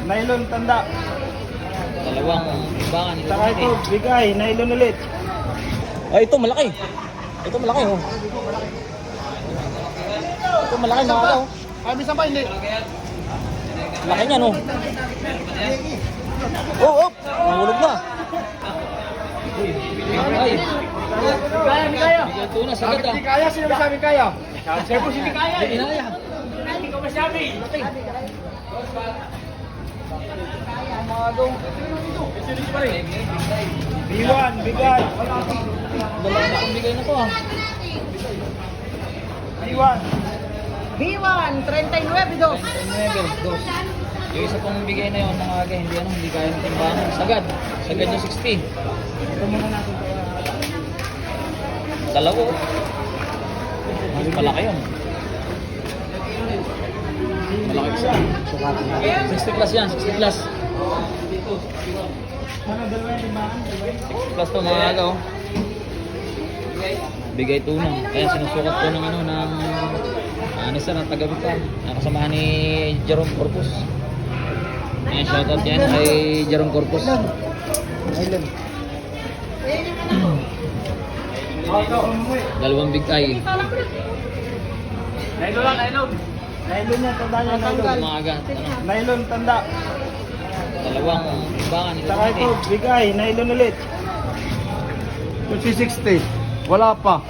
Nylon tanda. Dalawang timbangan. Saka ito, bigay, nylon ulit. Ay, ito malaki. Ito malaki oh. Ito malaki mga oh. Ay, minsan ba hindi? Laki niya no. Oh, oh, nahulog na. Ay. Kaya. Bigyan tuna, sagad ah. Hindi kaya, sino masabi kaya? Siyempre po hindi kaya. Hindi kaya. Hindi ko masabi. B1, bigay. Dalawa na akong bigay na to ah. B1. B1, 39 dos. 9, 2. Yung isa pong bigay na yun, mga aga, hindi kaya ng timbangan. Sagad. Sagad yung 60. Ito muna natin. Dalawa oh. Mas malaki yun. Malaki isa. 60 plus yan, 60 plus. Ano, dalawa yung limahan? 60 plus to mga aga oh. Bigay tunang. Kaya sinusukat ko ng ano, ng Anissa na taga-Bitan. Nakasamahan ni Jerome Corpus. Ayan, shoutout yan kay Jerome Corpus. Nylon. Dalawang big eye. Nylon lang, nylon. Nylon yan, tanda nyo, nylon. Mga aga. Ano, Nylon, tanda. dalawang timbangan. Saka ito, bigay, nylon ulit. 60. Wala pa.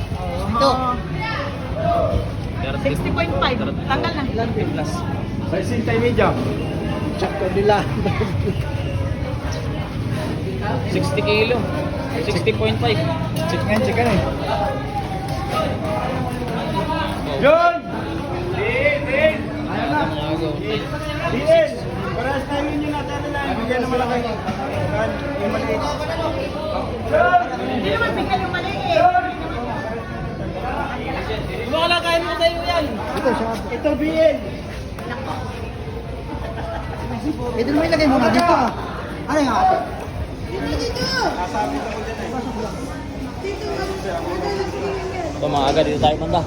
Ito, 60.5. 60.5. Tanggal na. 30 plus. Sa isintay media. Check ko nila. 60 kilo. 60.5. Check nga, check ka na eh. Yun! Din! Ayaw na. Mga aga. Din! Parehas na yun yung natin na. Bigyan na malaki. Yan, yung maliit. Hindi naman bigyan yung maliit. Baka lang kaya mo tayo yan. Ito, BN. Ito naman ilagay mo na dito. Ano nga? Ito mga aga, dito tayo manda.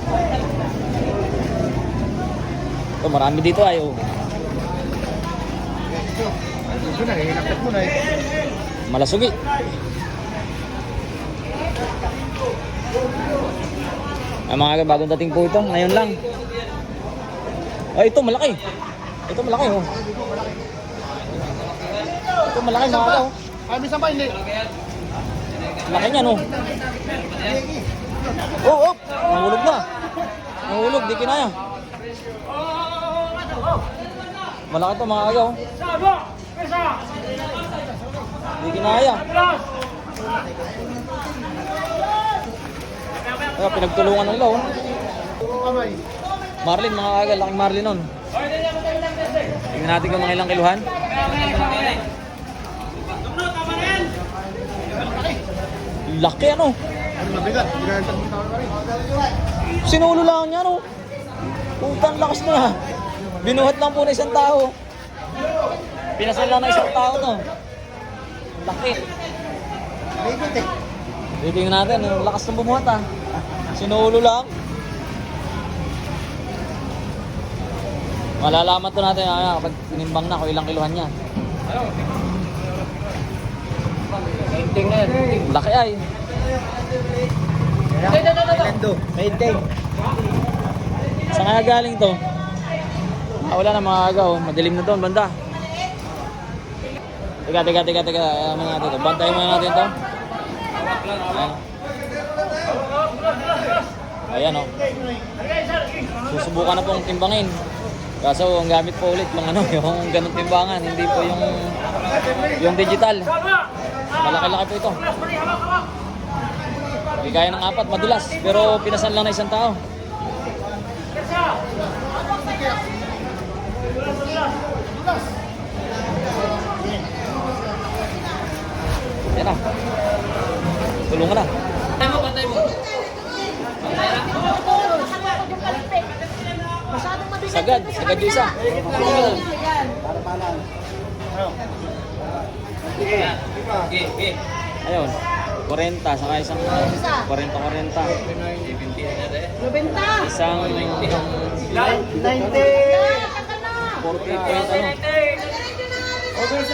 Ito marami dito ay oh. Ito na, hinapit mo na eh. Malasugi. Ay mga aga, bagong dating po ito. Ngayon lang. Ay ito malaki. Ito malaki oh. Ito malaki mga aga oh. Ay, minsan ba hindi? Laki niya no. Oh, oh. Nahulog na. Nahulog, di kinaya. Malaki to mga aga oh. Di kinaya. Kaya pinagtulungan nila oh. Marlin mga aga, laking Marlin nun. Tingnan natin kung mga ilang kiluhan. Laki ano. Ano mabigat? Ginagawa mo tawag pa rin. Sinulo lang niya no. Putang lakas na. Binuhat lang po na isang tao. Pinasal lang na isang tao to. Laki. Maikot eh. Titingnan natin, yung lakas ng bumuhat ah. Sinulo lang. Malalaman to natin kapag tinimbang na kung ilang kiluhan yan. Maintain na yan. Laki ay. Lendo. Maintain. Saan kaya galing to? Wala na mga aga oh. Madilim na doon, banda. Teka. Ano natin to? Bantayin muna natin to. Ayan oh. Susubukan na pong timbangin. Kaso ang gamit po ulit ng ano, yung ganung timbangan, hindi po yung digital. Malaki-laki po ito. Hindi kaya ng 4, madulas, pero pinasan lang na isang tao. Yan na. Tulungan na. Pantay mo. Sagad yung isa. Ayun. 40, saka isang 40. 90. Isang 90. 40 point ano.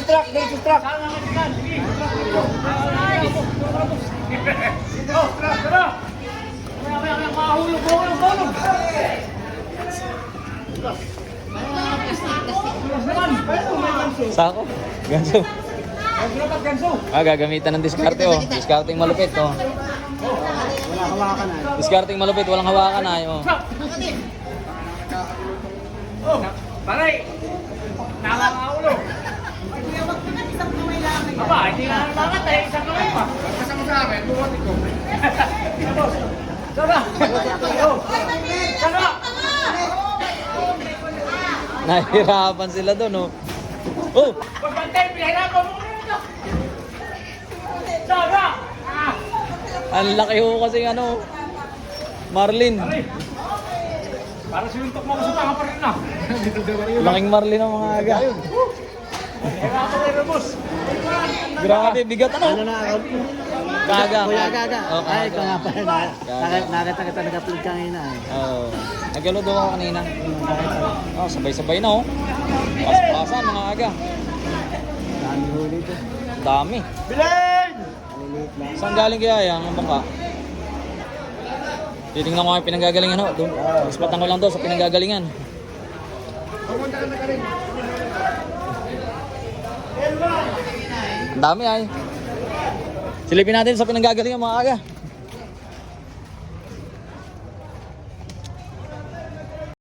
truck, diretso truck. Saan ang katigan? Sige. Tara. Mahulog. Sako? Ganso. Gagamitan ng diskarte oh. Diskarting malupit oh. Wala hawakan na. Diskarting malupit, walang hawakan ay oh. Paray! Nakakaulo! Aba, hindi nga naman tayo isang kamay pa. Kasama sa akin, buwatin ko. Sana! Sana! Nahihirapan sila doon oh. Oh! Pagbantay, pinahirapan mo muna. Sana! Ang laki ho kasi ano. Marlin. Para sinuntok mo ako sa tanga pa rin na. Laking Marlin ang mga aga. Hirapan tayo, boss. Grabe, bigat ano? Ano na ako? Kaga. Kuya Gaga. Oh, Ay, ikaw nga pala. Gaga. Nakita kita nag-upload kanina eh. Oo. Nagalo daw ako kanina. Oh, sabay-sabay na oh. Pas-pasan mga aga. Dami huli ito. Dami. Bilin! Maliliit lang. Saan galing kaya yan ang bangka? Titingnan ko yung pinanggagalingan ho. Doon. Ispatan ko lang doon sa pinanggagalingan. Ang dami ay. Silipin natin sa pinanggagalingan mga aga.